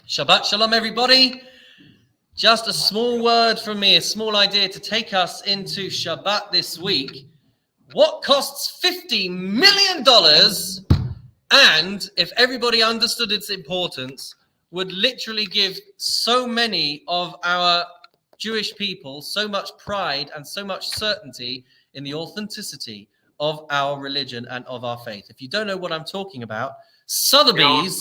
Shabbat Shalom, everybody. Just a small word from me, a small idea to take us into Shabbat this week. What costs $50 million and, if everybody understood its importance, would literally give so many of our Jewish people so much pride and so much certainty in the authenticity of our religion and of our faith. If you don't know what I'm talking about, Sotheby's,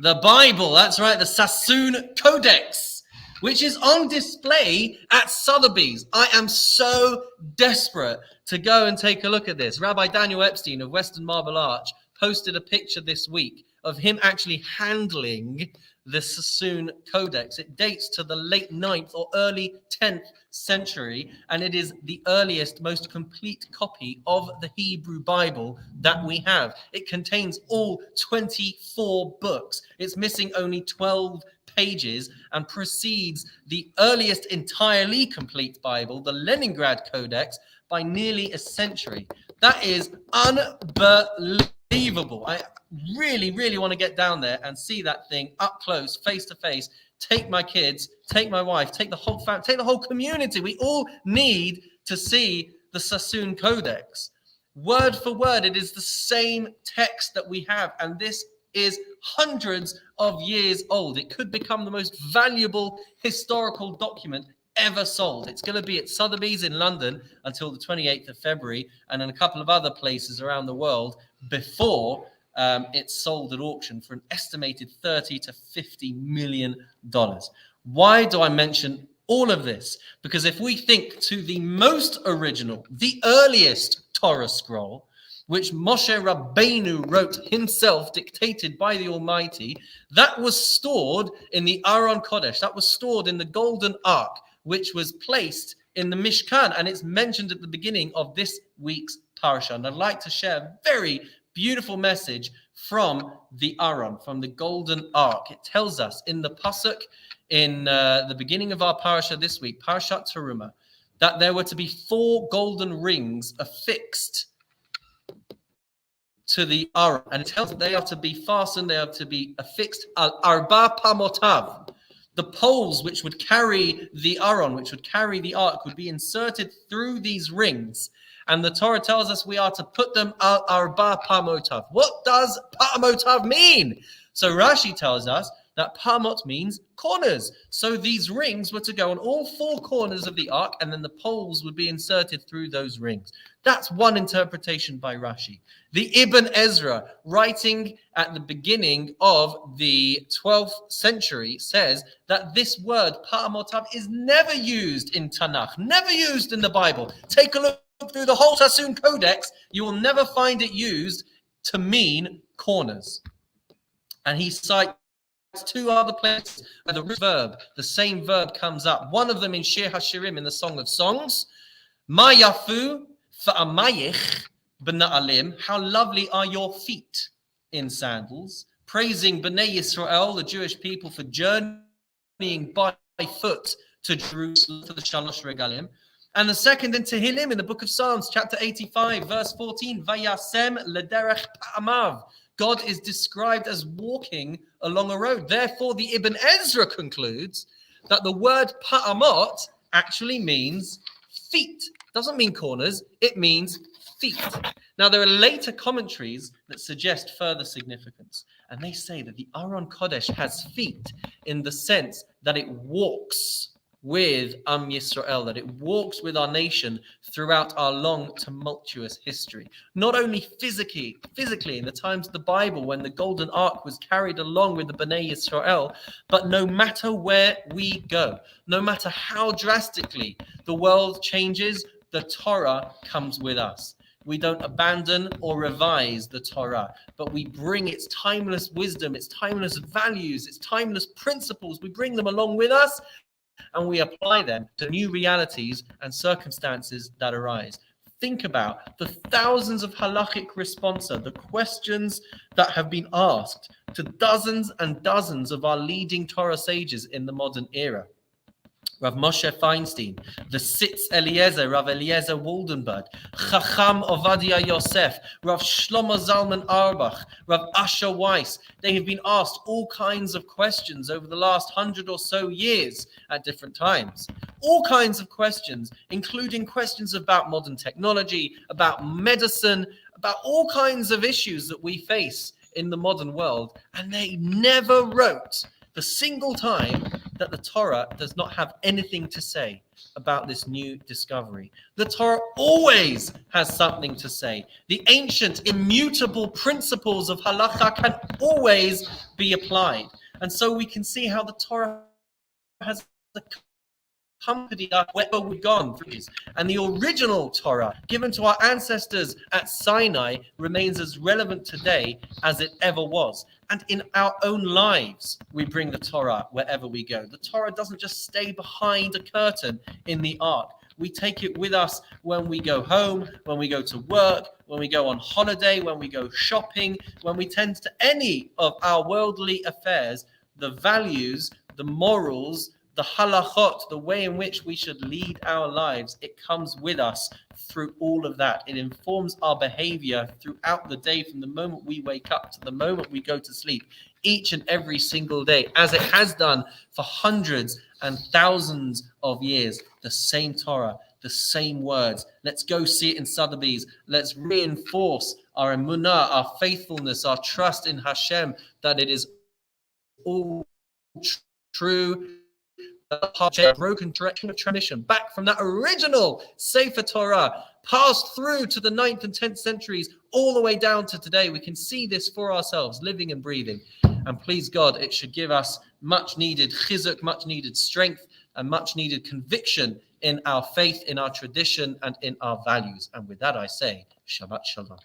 the Bible, that's right, the Sassoon Codex, which is on display at Sotheby's. I am so desperate to go and take a look at this. Rabbi Daniel Epstein of Western Marble Arch posted a picture this week of him actually handling the Sassoon Codex. It dates to the late 9th or early 10th century, and it is the earliest, most complete copy of the Hebrew Bible that we have. It contains all 24 books. It's missing only 12 pages and precedes the earliest entirely complete Bible, the Leningrad Codex, by nearly a century. That is unbelievable. I really want to get down there and see that thing up close, face to face. Take my kids, take my wife, take the whole family, take the whole community. We all need to see the Sassoon Codex. Word for word, it is the same text that we have, and this is hundreds of years old. It could become the most valuable historical document ever sold. It's going to be at Sotheby's in London until the 28th of February and in a couple of other places around the world before it's sold at auction for an estimated $30 to $50 million. Why do I mention all of this? Because if we think to the most original, the earliest Torah scroll, which Moshe Rabbeinu wrote himself, dictated by the Almighty, that was stored in the Aron Kodesh. That was stored in the Golden Ark, which was placed in the Mishkan. And it's mentioned at the beginning of this week's Parshat. And I'd like to share a very beautiful message from the Aron, from the Golden Ark. It tells us in the Pasuk, in the beginning of our Parsha this week, Parshat Terumah, that there were to be 4 golden rings affixed to the Aron, and it tells that they are to be fastened, they are to be affixed al arba pamotav. The poles which would carry the Aron, which would carry the ark, would be inserted through these rings, and the Torah tells us we are to put them al arba pamotav. What does pamotav mean? So Rashi tells us that pamot means corners. So these rings were to go on all 4 corners of the ark, and then the poles would be inserted through those rings. That's one interpretation by Rashi. The Ibn Ezra, writing at the beginning of the 12th century, says that this word, pa'amotav, is never used in Tanakh, never used in the Bible. Take a look through the whole Sassoon Codex, you will never find it used to mean corners. And he cites 2 other places where the same verb comes up. One of them in Shir HaShirim, in the Song of Songs, Ma yafu fa'amayich b'na'alim, how lovely are your feet in sandals, praising B'nai Yisrael, the Jewish people, for journeying by foot to Jerusalem for the Shalosh Regalim. And the second in Tehillim, in the book of Psalms, chapter 85, verse 14, Vayasem lederech pa'amav. God is described as walking along a road. Therefore, the Ibn Ezra concludes that the word pa'amot actually means feet. It doesn't mean corners, it means feet. Now, there are later commentaries that suggest further significance. And they say that the Aron Kodesh has feet in the sense that it walks with Yisrael, that it walks with our nation throughout our long, tumultuous history. Not only physically in the times of the Bible when the Golden Ark was carried along with the B'nai Yisrael, but no matter where we go, no matter how drastically the world changes, the Torah comes with us. We don't abandon or revise the Torah, but we bring its timeless wisdom, its timeless values, its timeless principles. We bring them along with us, and we apply them to new realities and circumstances that arise. Think about the thousands of halachic responsa, the questions that have been asked to dozens and dozens of our leading Torah sages in the modern era. Rav Moshe Feinstein, the Sitz Eliezer, Rav Eliezer Waldenberg, Chacham Ovadia Yosef, Rav Shlomo Zalman Auerbach, Rav Asher Weiss. They have been asked all kinds of questions over the last 100 or so years at different times. All kinds of questions, including questions about modern technology, about medicine, about all kinds of issues that we face in the modern world. And they never wrote the single time that the Torah does not have anything to say about this new discovery. The Torah always has something to say. The ancient, immutable principles of halacha can always be applied. And so we can see how the Torah has accompanied us wherever we've gone. And the original Torah given to our ancestors at Sinai remains as relevant today as it ever was. And in our own lives, we bring the Torah wherever we go. The Torah doesn't just stay behind a curtain in the ark. We take it with us when we go home, when we go to work, when we go on holiday, when we go shopping, when we tend to any of our worldly affairs. The values, the morals, the halachot, the way in which we should lead our lives, it comes with us through all of that. It informs our behavior throughout the day, from the moment we wake up to the moment we go to sleep, each and every single day, as it has done for hundreds and thousands of years. The same Torah, the same words. Let's go see it in Sotheby's. Let's reinforce our emunah, our faithfulness, our trust in Hashem, that it is all true. A broken direction of tradition back from that original Sefer Torah, passed through to the 9th and 10th centuries, all the way down to today. We can see this for ourselves, living and breathing. And please God, it should give us much needed chizuk, much needed strength, and much needed conviction in our faith, in our tradition, and in our values. And with that I say, Shabbat Shalom.